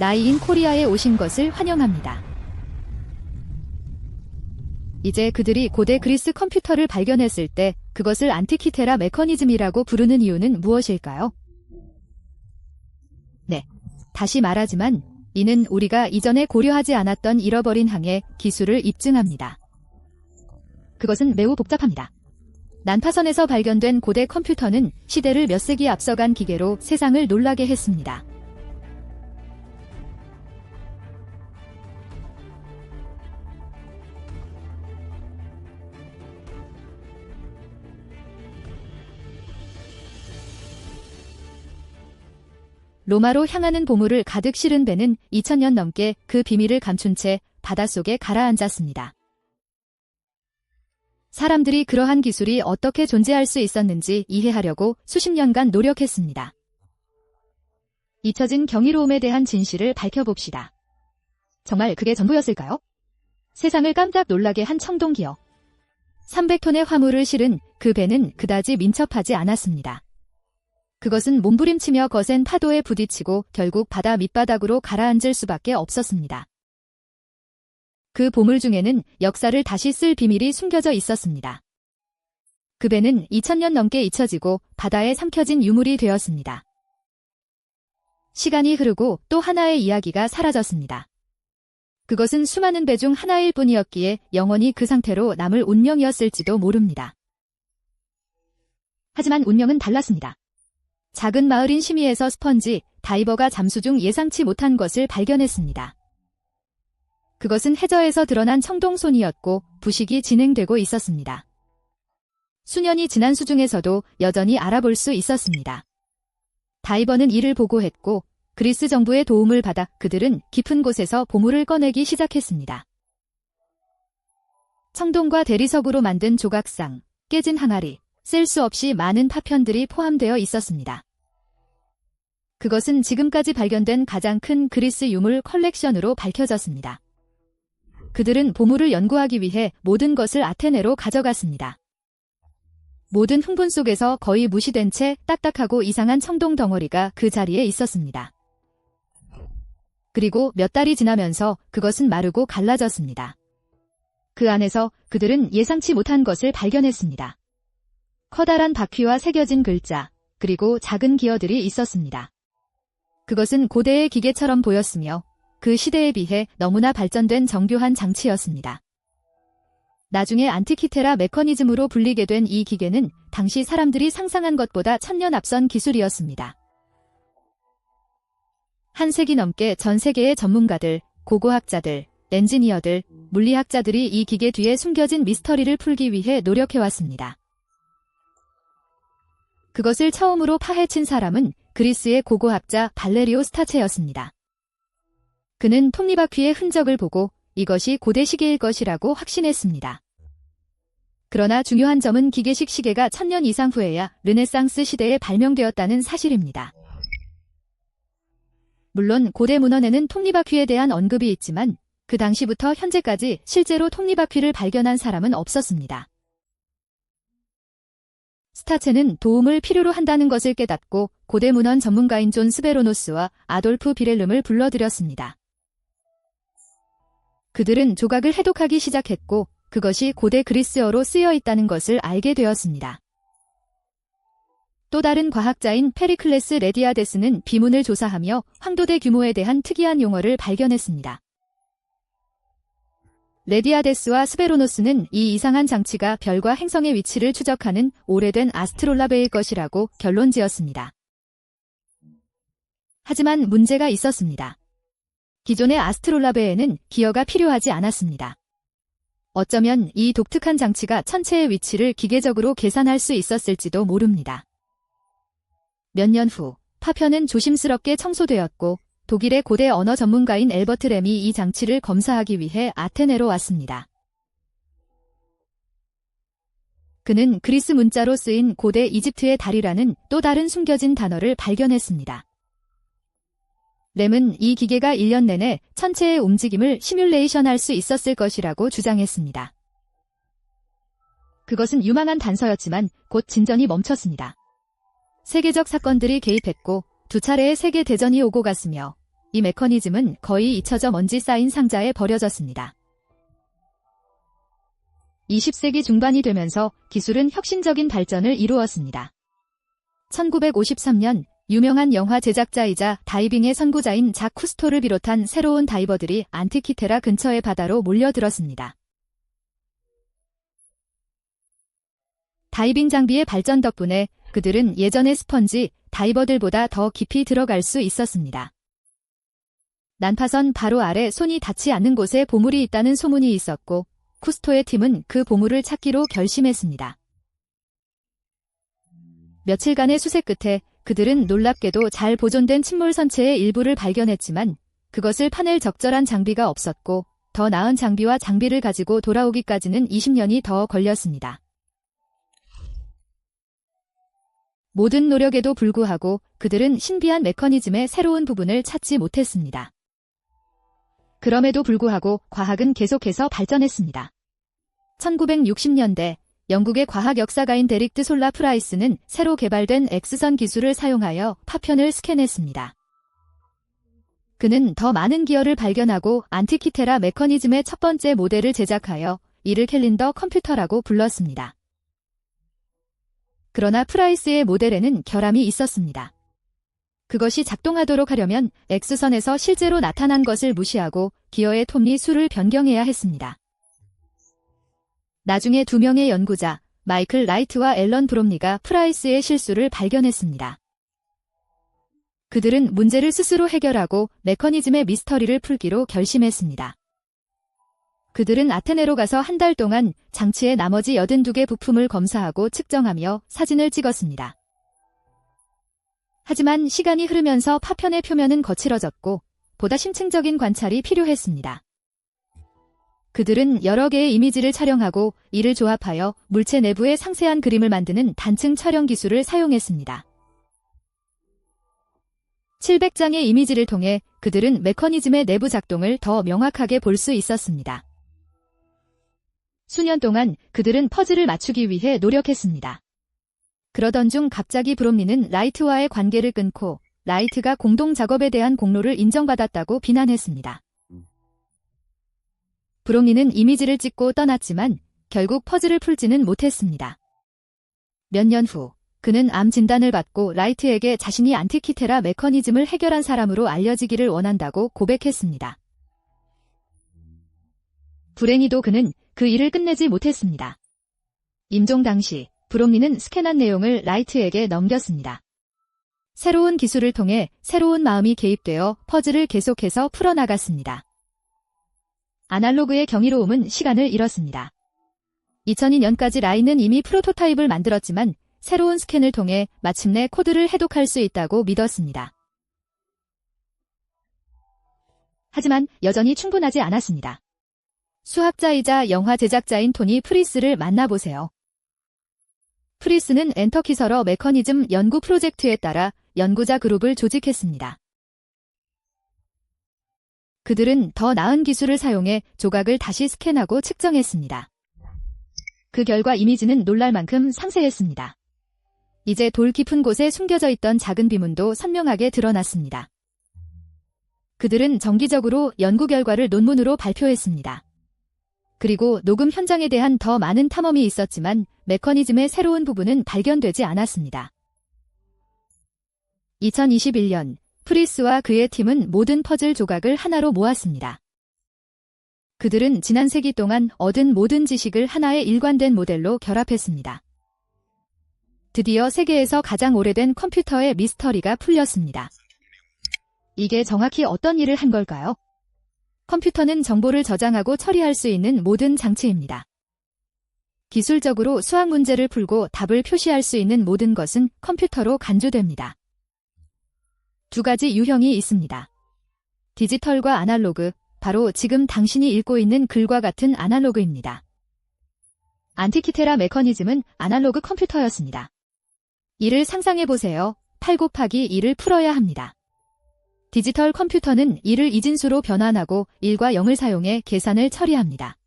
나이인 코리아에 오신 것을 환영합니다. 이제 그들이 고대 그리스 컴퓨터를 발견했을 때 그것을 안티키테라 메커니즘이라고 부르는 이유는 무엇일까요? 네, 다시 말하지만 이는 우리가 이전에 고려하지 않았던 잃어버린 항해 기술을 입증합니다. 그것은 매우 복잡합니다. 난파선에서 발견된 고대 컴퓨터는 시대를 몇 세기 앞서간 기계로 세상을 놀라게 했습니다. 로마로 향하는 보물을 가득 실은 배는 2000년 넘게 그 비밀을 감춘 채 바닷속에 가라앉았습니다. 사람들이 그러한 기술이 어떻게 존재할 수 있었는지 이해하려고 수십 년간 노력했습니다. 잊혀진 경이로움에 대한 진실을 밝혀봅시다. 정말 그게 전부였을까요? 세상을 깜짝 놀라게 한 청동기어. 300톤의 화물을 실은 그 배는 그다지 민첩하지 않았습니다. 그것은 몸부림치며 거센 파도에 부딪히고 결국 바다 밑바닥으로 가라앉을 수밖에 없었습니다. 그 보물 중에는 역사를 다시 쓸 비밀이 숨겨져 있었습니다. 그 배는 2000년 넘게 잊혀지고 바다에 삼켜진 유물이 되었습니다. 시간이 흐르고 또 하나의 이야기가 사라졌습니다. 그것은 수많은 배 중 하나일 뿐이었기에 영원히 그 상태로 남을 운명이었을지도 모릅니다. 하지만 운명은 달랐습니다. 작은 마을인 시미에서 스펀지, 다이버가 잠수 중 예상치 못한 것을 발견했습니다. 그것은 해저에서 드러난 청동손이었고 부식이 진행되고 있었습니다. 수년이 지난 수중에서도 여전히 알아볼 수 있었습니다. 다이버는 이를 보고했고 그리스 정부의 도움을 받아 그들은 깊은 곳에서 보물을 꺼내기 시작했습니다. 청동과 대리석으로 만든 조각상, 깨진 항아리, 셀 수 없이 많은 파편들이 포함되어 있었습니다. 그것은 지금까지 발견된 가장 큰 그리스 유물 컬렉션으로 밝혀졌습니다. 그들은 보물을 연구하기 위해 모든 것을 아테네로 가져갔습니다. 모든 흥분 속에서 거의 무시된 채 딱딱하고 이상한 청동 덩어리가 그 자리에 있었습니다. 그리고 몇 달이 지나면서 그것은 마르고 갈라졌습니다. 그 안에서 그들은 예상치 못한 것을 발견했습니다. 커다란 바퀴와 새겨진 글자, 그리고 작은 기어들이 있었습니다. 그것은 고대의 기계처럼 보였으며 그 시대에 비해 너무나 발전된 정교한 장치였습니다. 나중에 안티키테라 메커니즘으로 불리게 된 이 기계는 당시 사람들이 상상한 것보다 1000년 앞선 기술이었습니다. 한 세기 넘게 전 세계의 전문가들, 고고학자들, 엔지니어들, 물리학자들이 이 기계 뒤에 숨겨진 미스터리를 풀기 위해 노력해왔습니다. 그것을 처음으로 파헤친 사람은 그리스의 고고학자 발레리오 스타체였습니다. 그는 톱니바퀴의 흔적을 보고 이것이 고대 시계일 것이라고 확신했습니다. 그러나 중요한 점은 기계식 시계가 1000년 이상 후에야 르네상스 시대에 발명되었다는 사실입니다. 물론 고대 문헌에는 톱니바퀴에 대한 언급이 있지만 그 당시부터 현재까지 실제로 톱니바퀴를 발견한 사람은 없었습니다. 스타체는 도움을 필요로 한다는 것을 깨닫고 고대 문헌 전문가인 존 스베로노스와 아돌프 비렐름을 불러들였습니다. 그들은 조각을 해독하기 시작했고 그것이 고대 그리스어로 쓰여 있다는 것을 알게 되었습니다. 또 다른 과학자인 페리클레스 레디아데스는 비문을 조사하며 황도대 규모에 대한 특이한 용어를 발견했습니다. 레디아데스와 스베로노스는 이 이상한 장치가 별과 행성의 위치를 추적하는 오래된 아스트롤라베일 것이라고 결론지었습니다. 하지만 문제가 있었습니다. 기존의 아스트롤라베에는 기어가 필요하지 않았습니다. 어쩌면 이 독특한 장치가 천체의 위치를 기계적으로 계산할 수 있었을지도 모릅니다. 몇 년 후, 파편은 조심스럽게 청소되었고 독일의 고대 언어 전문가인 엘버트 램이 이 장치를 검사하기 위해 아테네로 왔습니다. 그는 그리스 문자로 쓰인 고대 이집트의 달이라는 또 다른 숨겨진 단어를 발견했습니다. 램은 이 기계가 1년 내내 천체의 움직임을 시뮬레이션할 수 있었을 것이라고 주장했습니다. 그것은 유망한 단서였지만 곧 진전이 멈췄습니다. 세계적 사건들이 개입했고 두 차례의 세계 대전이 오고 갔으며 이 메커니즘은 거의 잊혀져 먼지 쌓인 상자에 버려졌습니다. 20세기 중반이 되면서 기술은 혁신적인 발전을 이루었습니다. 1953년 유명한 영화 제작자이자 다이빙의 선구자인 작 쿠스토를 비롯한 새로운 다이버들이 안티키테라 근처의 바다로 몰려들었습니다. 다이빙 장비의 발전 덕분에 그들은 예전의 스펀지 다이버들보다 더 깊이 들어갈 수 있었습니다. 난파선 바로 아래 손이 닿지 않는 곳에 보물이 있다는 소문이 있었고 쿠스토의 팀은 그 보물을 찾기로 결심했습니다. 며칠간의 수색 끝에 그들은 놀랍게도 잘 보존된 침몰 선체의 일부를 발견했지만 그것을 파낼 적절한 장비가 없었고 더 나은 장비와 장비를 가지고 돌아오기까지는 20년이 더 걸렸습니다. 모든 노력에도 불구하고 그들은 신비한 메커니즘의 새로운 부분을 찾지 못했습니다. 그럼에도 불구하고 과학은 계속해서 발전했습니다. 1960년대 영국의 과학 역사가인 데릭 솔라 프라이스는 새로 개발된 X선 기술을 사용하여 파편을 스캔했습니다. 그는 더 많은 기어를 발견하고 안티키테라 메커니즘의 첫 번째 모델을 제작하여 이를 캘린더 컴퓨터라고 불렀습니다. 그러나 프라이스의 모델에는 결함이 있었습니다. 그것이 작동하도록 하려면 X선에서 실제로 나타난 것을 무시하고 기어의 톱니 수를 변경해야 했습니다. 나중에 두 명의 연구자 마이클 라이트와 앨런 브롬리가 프라이스의 실수를 발견했습니다. 그들은 문제를 스스로 해결하고 메커니즘의 미스터리를 풀기로 결심했습니다. 그들은 아테네로 가서 한 달 동안 장치의 나머지 82개 부품을 검사하고 측정하며 사진을 찍었습니다. 하지만 시간이 흐르면서 파편의 표면은 거칠어졌고 보다 심층적인 관찰이 필요했습니다. 그들은 여러 개의 이미지를 촬영하고 이를 조합하여 물체 내부의 상세한 그림을 만드는 단층 촬영 기술을 사용했습니다. 700장의 이미지를 통해 그들은 메커니즘의 내부 작동을 더 명확하게 볼 수 있었습니다. 수년 동안 그들은 퍼즐을 맞추기 위해 노력했습니다. 그러던 중 갑자기 브롬리는 라이트와의 관계를 끊고 라이트가 공동 작업에 대한 공로를 인정받았다고 비난했습니다. 브롬리는 이미지를 찍고 떠났지만 결국 퍼즐을 풀지는 못했습니다. 몇 년 후 그는 암 진단을 받고 라이트에게 자신이 안티키테라 메커니즘을 해결한 사람으로 알려지기를 원한다고 고백했습니다. 불행히도 그는 그 일을 끝내지 못했습니다. 임종 당시 브롬리는 스캔한 내용을 라이트에게 넘겼습니다. 새로운 기술을 통해 새로운 마음이 개입되어 퍼즐을 계속해서 풀어나갔습니다. 아날로그의 경이로움은 시간을 잃었습니다. 2002년까지 라이는 이미 프로토타입을 만들었지만 새로운 스캔을 통해 마침내 코드를 해독할 수 있다고 믿었습니다. 하지만 여전히 충분하지 않았습니다. 수학자이자 영화 제작자인 토니 프리스를 만나보세요. 프리스는 엔터키서러 메커니즘 연구 프로젝트에 따라 연구자 그룹을 조직했습니다. 그들은 더 나은 기술을 사용해 조각을 다시 스캔하고 측정했습니다. 그 결과 이미지는 놀랄 만큼 상세했습니다. 이제 돌 깊은 곳에 숨겨져 있던 작은 비문도 선명하게 드러났습니다. 그들은 정기적으로 연구 결과를 논문으로 발표했습니다. 그리고 녹음 현장에 대한 더 많은 탐험이 있었지만 메커니즘의 새로운 부분은 발견되지 않았습니다. 2021년 프리스와 그의 팀은 모든 퍼즐 조각을 하나로 모았습니다. 그들은 지난 세기 동안 얻은 모든 지식을 하나의 일관된 모델로 결합했습니다. 드디어 세계에서 가장 오래된 컴퓨터의 미스터리가 풀렸습니다. 이게 정확히 어떤 일을 한 걸까요? 컴퓨터는 정보를 저장하고 처리할 수 있는 모든 장치입니다. 기술적으로 수학 문제를 풀고 답을 표시할 수 있는 모든 것은 컴퓨터로 간주됩니다. 두 가지 유형이 있습니다. 디지털과 아날로그, 바로 지금 당신이 읽고 있는 글과 같은 아날로그입니다. 안티키테라 메커니즘은 아날로그 컴퓨터였습니다. 이를 상상해보세요. 8 곱하기 2를 풀어야 합니다. 디지털 컴퓨터는 이를 이진수로 변환하고 1과 0을 사용해 계산을 처리합니다.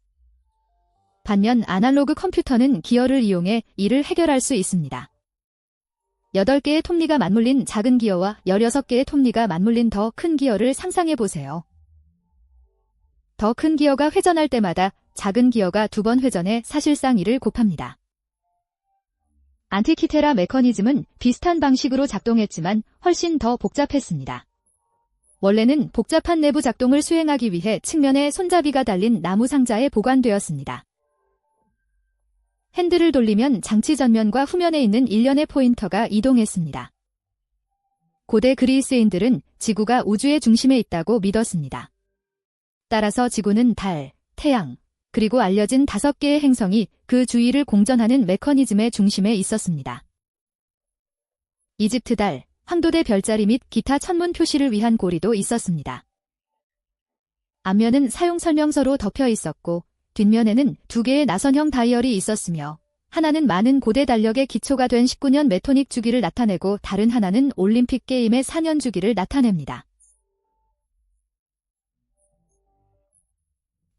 반면 아날로그 컴퓨터는 기어를 이용해 이를 해결할 수 있습니다. 8개의 톱니가 맞물린 작은 기어와 16개의 톱니가 맞물린 더 큰 기어를 상상해 보세요. 더 큰 기어가 회전할 때마다 작은 기어가 2번 회전해 사실상 이를 곱합니다. 안티키테라 메커니즘은 비슷한 방식으로 작동했지만 훨씬 더 복잡했습니다. 원래는 복잡한 내부 작동을 수행하기 위해 측면에 손잡이가 달린 나무 상자에 보관되었습니다. 핸들을 돌리면 장치 전면과 후면에 있는 일련의 포인터가 이동했습니다. 고대 그리스인들은 지구가 우주의 중심에 있다고 믿었습니다. 따라서 지구는 달, 태양, 그리고 알려진 5개의 행성이 그 주위를 공전하는 메커니즘의 중심에 있었습니다. 이집트 달, 황도대 별자리 및 기타 천문 표시를 위한 고리도 있었습니다. 앞면은 사용 설명서로 덮여 있었고 뒷면에는 2개의 나선형 다이얼이 있었으며 하나는 많은 고대 달력의 기초가 된 19년 메토닉 주기를 나타내고 다른 하나는 올림픽 게임의 4년 주기를 나타냅니다.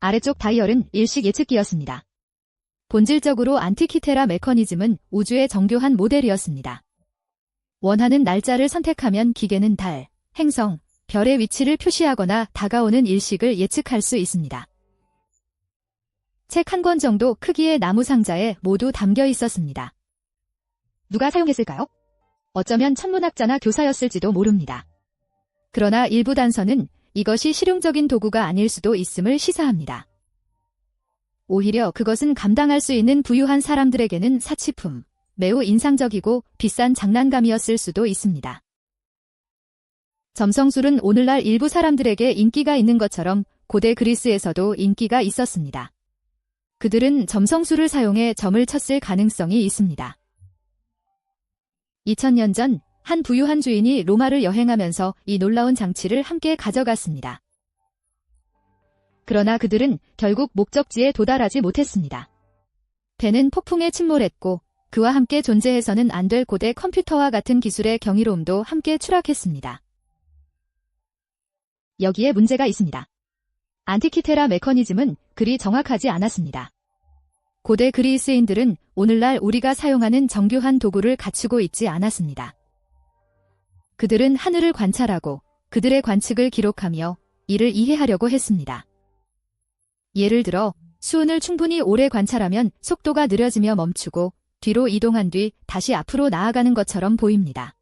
아래쪽 다이얼은 일식 예측기였습니다. 본질적으로 안티키테라 메커니즘은 우주의 정교한 모델이었습니다. 원하는 날짜를 선택하면 기계는 달, 행성, 별의 위치를 표시하거나 다가오는 일식을 예측할 수 있습니다. 책 한 권 정도 크기의 나무 상자에 모두 담겨 있었습니다. 누가 사용했을까요? 어쩌면 천문학자나 교사였을지도 모릅니다. 그러나 일부 단서는 이것이 실용적인 도구가 아닐 수도 있음을 시사합니다. 오히려 그것은 감당할 수 있는 부유한 사람들에게는 사치품, 매우 인상적이고 비싼 장난감이었을 수도 있습니다. 점성술은 오늘날 일부 사람들에게 인기가 있는 것처럼 고대 그리스에서도 인기가 있었습니다. 그들은 점성술을 사용해 점을 쳤을 가능성이 있습니다. 2000년 전 한 부유한 주인이 로마를 여행하면서 이 놀라운 장치를 함께 가져갔습니다. 그러나 그들은 결국 목적지에 도달하지 못했습니다. 배는 폭풍에 침몰했고 그와 함께 존재해서는 안 될 고대 컴퓨터와 같은 기술의 경이로움도 함께 추락했습니다. 여기에 문제가 있습니다. 안티키테라 메커니즘은 그리 정확하지 않았습니다. 고대 그리스인들은 오늘날 우리가 사용하는 정교한 도구를 갖추고 있지 않았습니다. 그들은 하늘을 관찰하고 그들의 관측을 기록하며 이를 이해하려고 했습니다. 예를 들어 수은을 충분히 오래 관찰하면 속도가 느려지며 멈추고 뒤로 이동한 뒤 다시 앞으로 나아가는 것처럼 보입니다.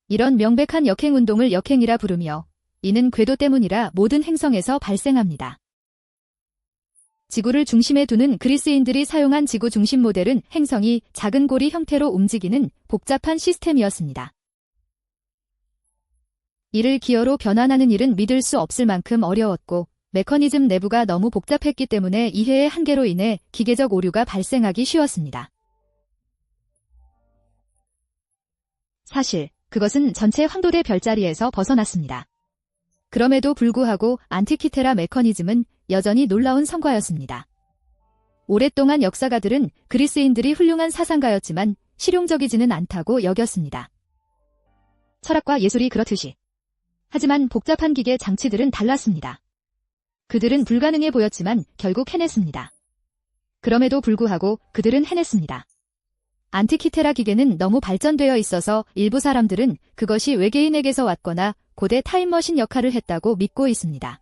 이런 명백한 역행 운동을 역행이라 부르며 이는 궤도 때문이라 모든 행성에서 발생합니다. 지구를 중심에 두는 그리스인들이 사용한 지구 중심 모델은 행성이 작은 고리 형태로 움직이는 복잡한 시스템이었습니다. 이를 기어로 변환하는 일은 믿을 수 없을 만큼 어려웠고 메커니즘 내부가 너무 복잡했기 때문에 이해의 한계로 인해 기계적 오류가 발생하기 쉬웠습니다. 사실 그것은 전체 황도대 별자리에서 벗어났습니다. 그럼에도 불구하고 안티키테라 메커니즘은 여전히 놀라운 성과였습니다. 오랫동안 역사가들은 그리스인들이 훌륭한 사상가였지만 실용적이지는 않다고 여겼습니다. 철학과 예술이 그렇듯이. 하지만 복잡한 기계 장치들은 달랐습니다. 그들은 불가능해 보였지만 결국 해냈습니다. 그럼에도 불구하고 그들은 해냈습니다. 안티키테라 기계는 너무 발전되어 있어서 일부 사람들은 그것이 외계인에게서 왔거나 고대 타임머신 역할을 했다고 믿고 있습니다.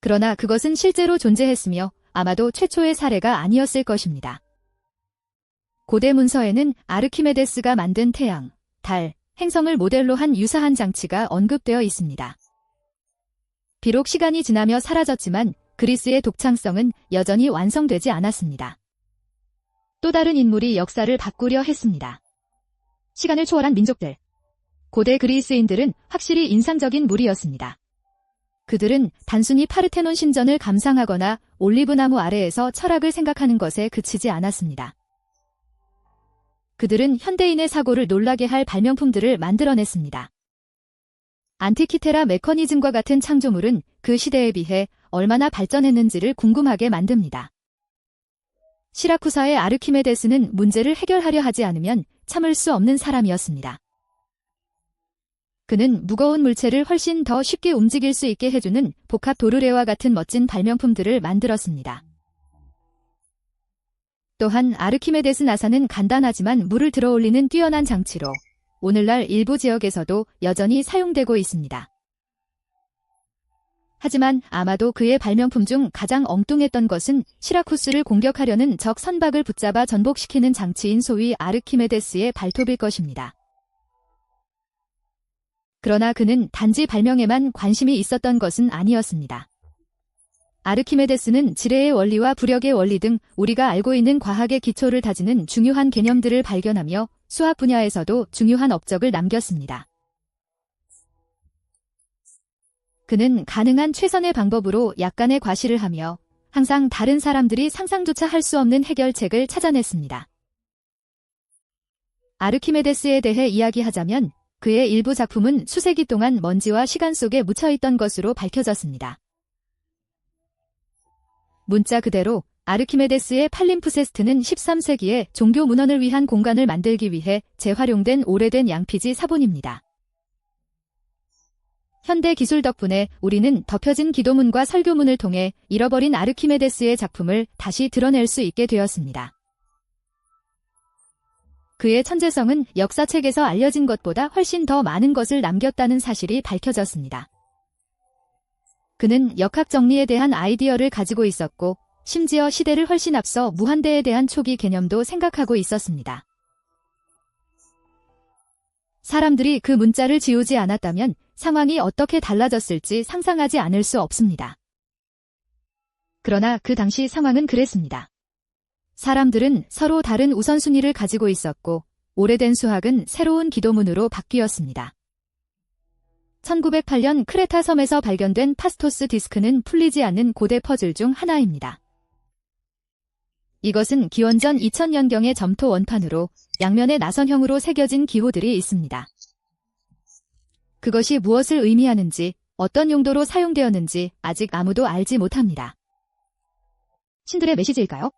그러나 그것은 실제로 존재했으며 아마도 최초의 사례가 아니었을 것입니다. 고대 문서에는 아르키메데스가 만든 태양, 달, 행성을 모델로 한 유사한 장치가 언급되어 있습니다. 비록 시간이 지나며 사라졌지만 그리스의 독창성은 여전히 완성되지 않았습니다. 또 다른 인물이 역사를 바꾸려 했습니다. 시간을 초월한 민족들. 고대 그리스인들은 확실히 인상적인 무리였습니다. 그들은 단순히 파르테논 신전을 감상하거나 올리브나무 아래에서 철학을 생각하는 것에 그치지 않았습니다. 그들은 현대인의 사고를 놀라게 할 발명품들을 만들어냈습니다. 안티키테라 메커니즘과 같은 창조물은 그 시대에 비해 얼마나 발전했는지를 궁금하게 만듭니다. 시라쿠사의 아르키메데스는 문제를 해결하려 하지 않으면 참을 수 없는 사람이었습니다. 그는 무거운 물체를 훨씬 더 쉽게 움직일 수 있게 해주는 복합 도르래와 같은 멋진 발명품들을 만들었습니다. 또한 아르키메데스 나사는 간단하지만 물을 들어올리는 뛰어난 장치로 오늘날 일부 지역에서도 여전히 사용되고 있습니다. 하지만 아마도 그의 발명품 중 가장 엉뚱했던 것은 시라쿠스를 공격하려는 적 선박을 붙잡아 전복시키는 장치인 소위 아르키메데스의 발톱일 것입니다. 그러나 그는 단지 발명에만 관심이 있었던 것은 아니었습니다. 아르키메데스는 지뢰의 원리와 부력의 원리 등 우리가 알고 있는 과학의 기초를 다지는 중요한 개념들을 발견하며 수학 분야에서도 중요한 업적을 남겼습니다. 그는 가능한 최선의 방법으로 약간의 과시를 하며 항상 다른 사람들이 상상조차 할 수 없는 해결책을 찾아냈습니다. 아르키메데스에 대해 이야기하자면 그의 일부 작품은 수세기 동안 먼지와 시간 속에 묻혀있던 것으로 밝혀졌습니다. 문자 그대로 아르키메데스의 팔림프세스트는 13세기에 종교 문헌을 위한 공간을 만들기 위해 재활용된 오래된 양피지 사본입니다. 현대 기술 덕분에 우리는 덮여진 기도문과 설교문을 통해 잃어버린 아르키메데스의 작품을 다시 드러낼 수 있게 되었습니다. 그의 천재성은 역사책에서 알려진 것보다 훨씬 더 많은 것을 남겼다는 사실이 밝혀졌습니다. 그는 역학 정리에 대한 아이디어를 가지고 있었고 심지어 시대를 훨씬 앞서 무한대에 대한 초기 개념도 생각하고 있었습니다. 사람들이 그 문자를 지우지 않았다면 상황이 어떻게 달라졌을지 상상하지 않을 수 없습니다. 그러나 그 당시 상황은 그랬습니다. 사람들은 서로 다른 우선순위를 가지고 있었고 오래된 수학은 새로운 기도문으로 바뀌었습니다. 1908년 크레타 섬에서 발견된 파스토스 디스크는 풀리지 않는 고대 퍼즐 중 하나입니다. 이것은 기원전 2000년경의 점토 원판으로 양면에 나선형으로 새겨진 기호들이 있습니다. 그것이 무엇을 의미하는지, 어떤 용도로 사용되었는지 아직 아무도 알지 못합니다. 신들의 메시지일까요?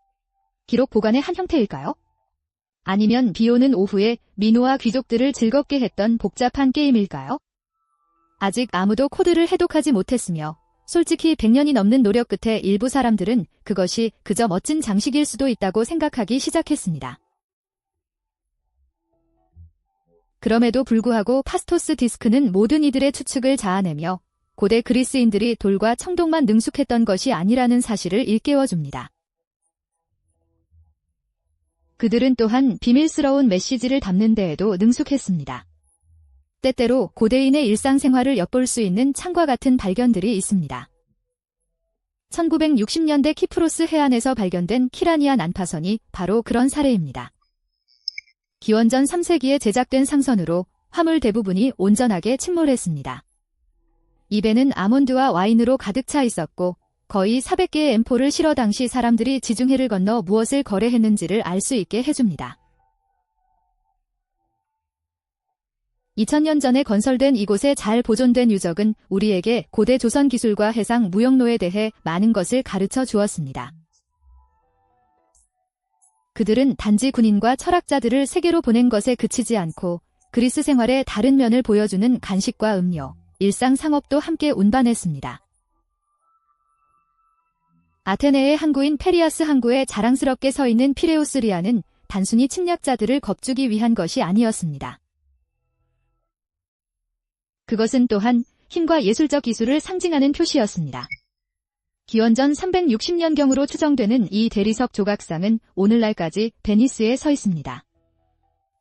기록 보관의 한 형태일까요? 아니면 비 오는 오후에 민호와 귀족들을 즐겁게 했던 복잡한 게임일까요? 아직 아무도 코드를 해독하지 못했으며 솔직히 100년이 넘는 노력 끝에 일부 사람들은 그것이 그저 멋진 장식일 수도 있다고 생각하기 시작했습니다. 그럼에도 불구하고 파스토스 디스크는 모든 이들의 추측을 자아내며 고대 그리스인들이 돌과 청동만 능숙했던 것이 아니라는 사실을 일깨워줍니다. 그들은 또한 비밀스러운 메시지를 담는 데에도 능숙했습니다. 때때로 고대인의 일상생활을 엿볼 수 있는 창과 같은 발견들이 있습니다. 1960년대 키프로스 해안에서 발견된 키라니아 난파선이 바로 그런 사례입니다. 기원전 3세기에 제작된 상선으로 화물 대부분이 온전하게 침몰했습니다. 이 배는 아몬드와 와인으로 가득 차 있었고 거의 400개의 엠포를 실어 당시 사람들이 지중해를 건너 무엇을 거래했는지를 알 수 있게 해줍니다. 2000년 전에 건설된 이곳에 잘 보존된 유적은 우리에게 고대 조선 기술과 해상 무역로에 대해 많은 것을 가르쳐 주었습니다. 그들은 단지 군인과 철학자들을 세계로 보낸 것에 그치지 않고 그리스 생활의 다른 면을 보여주는 간식과 음료, 일상 상업도 함께 운반했습니다. 아테네의 항구인 페리아스 항구에 자랑스럽게 서 있는 피레우스 리아는 단순히 침략자들을 겁주기 위한 것이 아니었습니다. 그것은 또한 힘과 예술적 기술을 상징하는 표시였습니다. 기원전 360년경으로 추정되는 이 대리석 조각상은 오늘날까지 베니스에 서 있습니다.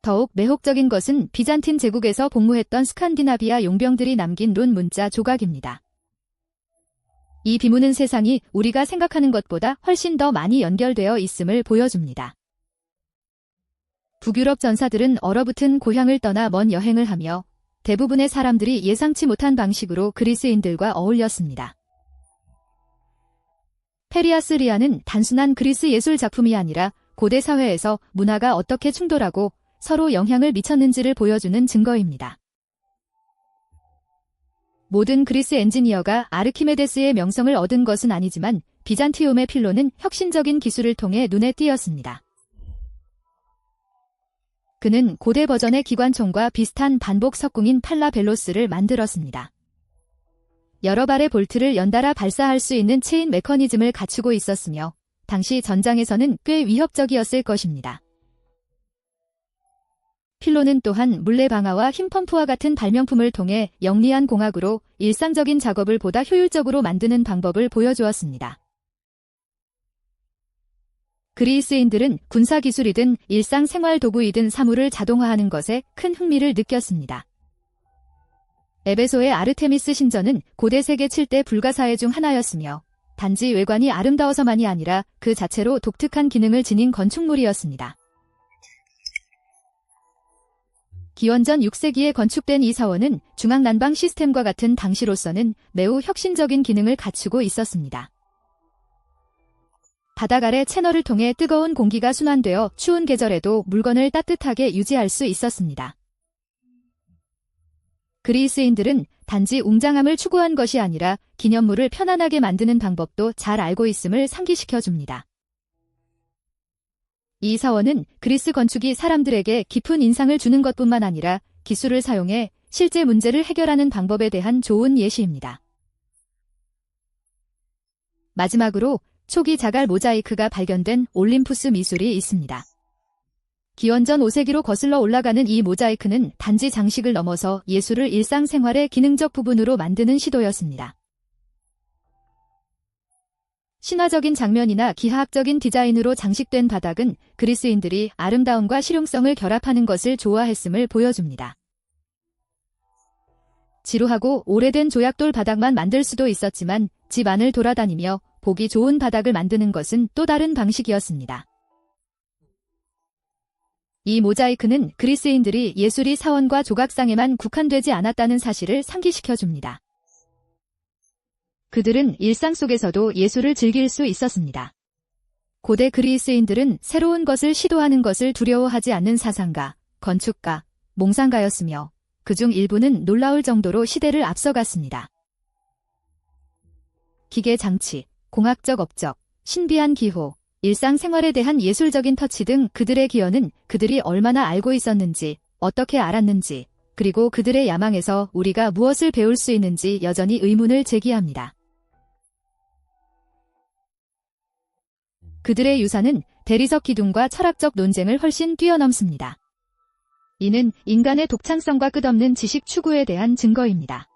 더욱 매혹적인 것은 비잔틴 제국에서 복무했던 스칸디나비아 용병들이 남긴 룬 문자 조각입니다. 이 비문은 세상이 우리가 생각하는 것보다 훨씬 더 많이 연결되어 있음을 보여줍니다. 북유럽 전사들은 얼어붙은 고향을 떠나 먼 여행을 하며 대부분의 사람들이 예상치 못한 방식으로 그리스인들과 어울렸습니다. 페리아스 리아는 단순한 그리스 예술 작품이 아니라 고대 사회에서 문화가 어떻게 충돌하고 서로 영향을 미쳤는지를 보여주는 증거입니다. 모든 그리스 엔지니어가 아르키메데스의 명성을 얻은 것은 아니지만 비잔티움의 필로는 혁신적인 기술을 통해 눈에 띄었습니다. 그는 고대 버전의 기관총과 비슷한 반복 석궁인 팔라벨로스를 만들었습니다. 여러 발의 볼트를 연달아 발사할 수 있는 체인 메커니즘을 갖추고 있었으며 당시 전장에서는 꽤 위협적이었을 것입니다. 필로는 또한 물레 방아와 힘펌프와 같은 발명품을 통해 영리한 공학으로 일상적인 작업을 보다 효율적으로 만드는 방법을 보여주었습니다. 그리스인들은 군사기술이든 일상생활 도구이든 사물을 자동화하는 것에 큰 흥미를 느꼈습니다. 에베소의 아르테미스 신전은 고대 세계 7대 불가사의 중 하나였으며 단지 외관이 아름다워서만이 아니라 그 자체로 독특한 기능을 지닌 건축물이었습니다. 기원전 6세기에 건축된 이 사원은 중앙난방 시스템과 같은 당시로서는 매우 혁신적인 기능을 갖추고 있었습니다. 바닥 아래 채널을 통해 뜨거운 공기가 순환되어 추운 계절에도 물건을 따뜻하게 유지할 수 있었습니다. 그리스인들은 단지 웅장함을 추구한 것이 아니라 기념물을 편안하게 만드는 방법도 잘 알고 있음을 상기시켜줍니다. 이 사원은 그리스 건축이 사람들에게 깊은 인상을 주는 것뿐만 아니라 기술을 사용해 실제 문제를 해결하는 방법에 대한 좋은 예시입니다. 마지막으로 초기 자갈 모자이크가 발견된 올림푸스 미술이 있습니다. 기원전 5세기로 거슬러 올라가는 이 모자이크는 단지 장식을 넘어서 예술을 일상생활의 기능적 부분으로 만드는 시도였습니다. 신화적인 장면이나 기하학적인 디자인으로 장식된 바닥은 그리스인들이 아름다움과 실용성을 결합하는 것을 좋아했음을 보여줍니다. 지루하고 오래된 조약돌 바닥만 만들 수도 있었지만 집 안을 돌아다니며 보기 좋은 바닥을 만드는 것은 또 다른 방식이었습니다. 이 모자이크는 그리스인들이 예술이 사원과 조각상에만 국한되지 않았다는 사실을 상기시켜줍니다. 그들은 일상 속에서도 예술을 즐길 수 있었습니다. 고대 그리스인들은 새로운 것을 시도하는 것을 두려워하지 않는 사상가, 건축가, 몽상가였으며 그중 일부는 놀라울 정도로 시대를 앞서갔습니다. 기계 장치, 공학적 업적, 신비한 기호, 일상생활에 대한 예술적인 터치 등 그들의 기여는 그들이 얼마나 알고 있었는지, 어떻게 알았는지, 그리고 그들의 야망에서 우리가 무엇을 배울 수 있는지 여전히 의문을 제기합니다. 그들의 유산은 대리석 기둥과 철학적 논쟁을 훨씬 뛰어넘습니다. 이는 인간의 독창성과 끝없는 지식 추구에 대한 증거입니다.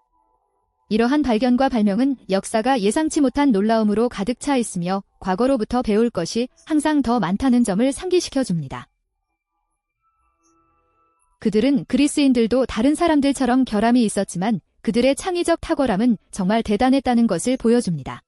이러한 발견과 발명은 역사가 예상치 못한 놀라움으로 가득 차 있으며 과거로부터 배울 것이 항상 더 많다는 점을 상기시켜줍니다. 그들은 그리스인들도 다른 사람들처럼 결함이 있었지만 그들의 창의적 탁월함은 정말 대단했다는 것을 보여줍니다.